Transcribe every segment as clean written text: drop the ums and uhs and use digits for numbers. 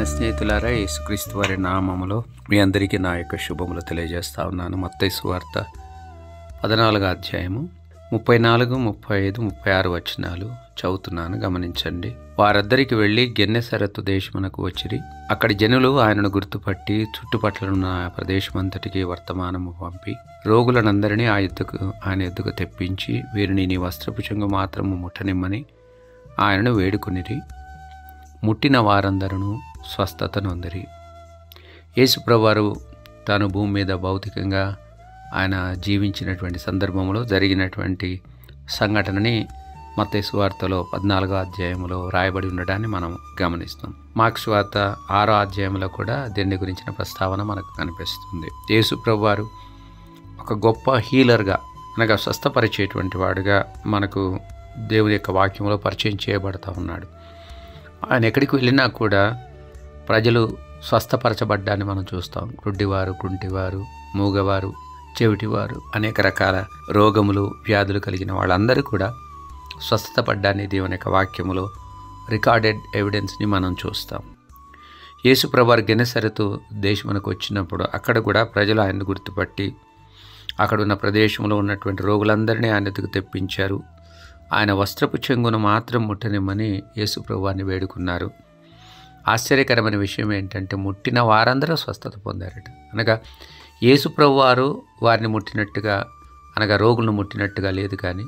ప్రియమైన స్నేహితులారా, యేసుక్రీస్తు వారి నామములో మీ అందరికీ నా యొక్క శుభములు తెలియజేస్తా ఉన్నాను. మత్తయి సువార్త 14వ అధ్యాయము 34, 35, 36 వచనాలు చదువుతున్నాను, గమనించండి. వారందరికి వెళ్ళి గెన్నెసరతు దేశమునకు వచ్చిరి. అక్కడి జనులు ఆయనను గుర్తుపట్టి చుట్టుపట్లనున్న ప్రదేశమంతటికి వర్తమానము పంపి రోగులనందరినీ ఆయన ఎద్దుకు తెప్పించి, వీరిని నీ వస్త్రపు చెంగు మాత్రము ముట్టనిమ్మని ఆయనను వేడుకునిరి. ముట్టిన వారందరూ స్వస్థత నొందిరి. యేసుప్రభువారు తాను భూమి మీద భౌతికంగా ఆయన జీవించినటువంటి సందర్భంలో జరిగినటువంటి సంఘటనని మత్తయి సువార్తలో 14వ అధ్యాయంలో రాయబడి ఉండడాన్ని మనం గమనిస్తాం. మార్కు సువార్త 6వ అధ్యాయంలో కూడా దీని గురించిన ప్రస్తావన మనకు కనిపిస్తుంది. యేసుప్రభువారు ఒక గొప్ప హీలర్గా, అనగా స్వస్థపరిచేటువంటి వాడుగా మనకు దేవుని యొక్క వాక్యంలో పరిచయం చేయబడతా ఉన్నాడు. ఆయన ఎక్కడికి వెళ్ళినా కూడా ప్రజలు స్వస్థపరచబడ్డాన్ని మనం చూస్తాం. గుడ్డివారు, కుంటివారు, మూగవారు, చెవిటివారు, అనేక రకాల రోగములు, వ్యాధులు కలిగిన వాళ్ళందరూ కూడా స్వస్థత పడ్డాన్ని దేవుని యొక్క వాక్యములో రికార్డెడ్ ఎవిడెన్స్ని మనం చూస్తాం. యేసుప్రభువారు గెన్నెసరతు దేశమునకు వచ్చినప్పుడు అక్కడ కూడా ప్రజలు ఆయన్ని గుర్తుపట్టి అక్కడ ఉన్న ప్రదేశంలో ఉన్నటువంటి రోగులందరినీ ఆయన ఎదుగు తెప్పించారు. ఆయన వస్త్రపు చెంగును మాత్రం ముట్టనిమ్మని యేసుప్రభువారిని వేడుకున్నారు. ఆశ్చర్యకరమైన విషయం ఏంటంటే, ముట్టిన వారందరూ స్వస్థత పొందారట. అనగా యేసుప్రభువారు వారిని ముట్టినట్టుగా, అనగా రోగులను ముట్టినట్టుగా లేదు, కానీ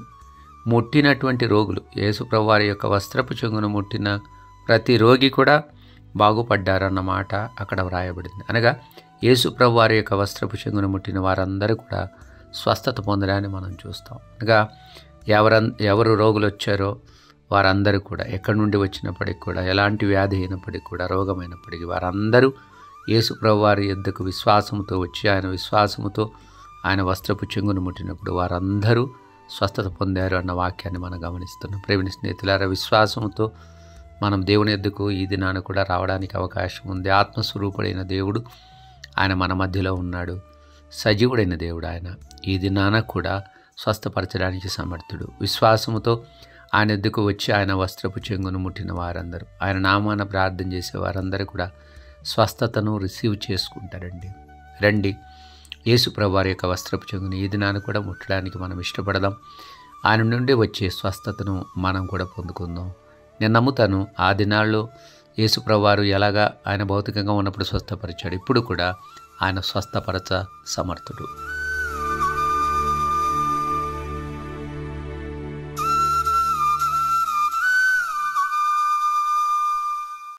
ముట్టినటువంటి రోగులు, యేసుప్రభువారి యొక్క వస్త్రపు చెంగును ముట్టిన ప్రతి రోగి కూడా బాగుపడ్డారన్నమాట అక్కడ వ్రాయబడింది. అనగా యేసుప్రభువారి యొక్క వస్త్రపు చెంగును ముట్టిన వారందరూ కూడా స్వస్థత పొందడాన్ని మనం చూస్తాం. అనగా ఎవరు రోగులు వచ్చారో వారందరూ కూడా, ఎక్కడి నుండి వచ్చినప్పటికి కూడా, ఎలాంటి వ్యాధి అయినప్పటికీ కూడా, రోగమైనప్పటికీ వారందరూ యేసుప్రభువారి యొద్దకు విశ్వాసముతో వచ్చి ఆయన విశ్వాసముతో ఆయన వస్త్రపు చెంగును ముట్టినప్పుడు వారందరూ స్వస్థత పొందారు అన్న వాక్యాన్ని మనం గమనిస్తున్నాం. ప్రేమ స్నేహితులారా, విశ్వాసముతో మనం దేవుని యొద్దకు ఈ దినాన కూడా రావడానికి అవకాశం ఉంది. ఆత్మస్వరూపుడైన దేవుడు ఆయన మన మధ్యలో ఉన్నాడు. సజీవుడైన దేవుడు ఆయన ఈ దినాన కూడా స్వస్థపరచడానికి సమర్థుడు. విశ్వాసముతో ఆయన ఎద్దుకు వచ్చి ఆయన వస్త్రపు చెంగును ముట్టిన వారందరూ, ఆయన నామాన ప్రార్థన చేసే వారందరూ కూడా స్వస్థతను రిసీవ్ చేసుకుంటారండి. రండి, యేసుప్రభువారి యొక్క వస్త్రపు చెంగును ఈ దినాన్ని కూడా ముట్టడానికి మనం ఇష్టపడదాం. ఆయన నుండి వచ్చే స్వస్థతను మనం కూడా పొందుకుందాం. నేను నమ్ముతాను, ఆ దినాల్లో యేసుప్రభువారు ఎలాగా ఆయన భౌతికంగా ఉన్నప్పుడు స్వస్థపరిచాడు, ఇప్పుడు కూడా ఆయన స్వస్థపరచ సమర్థుడు.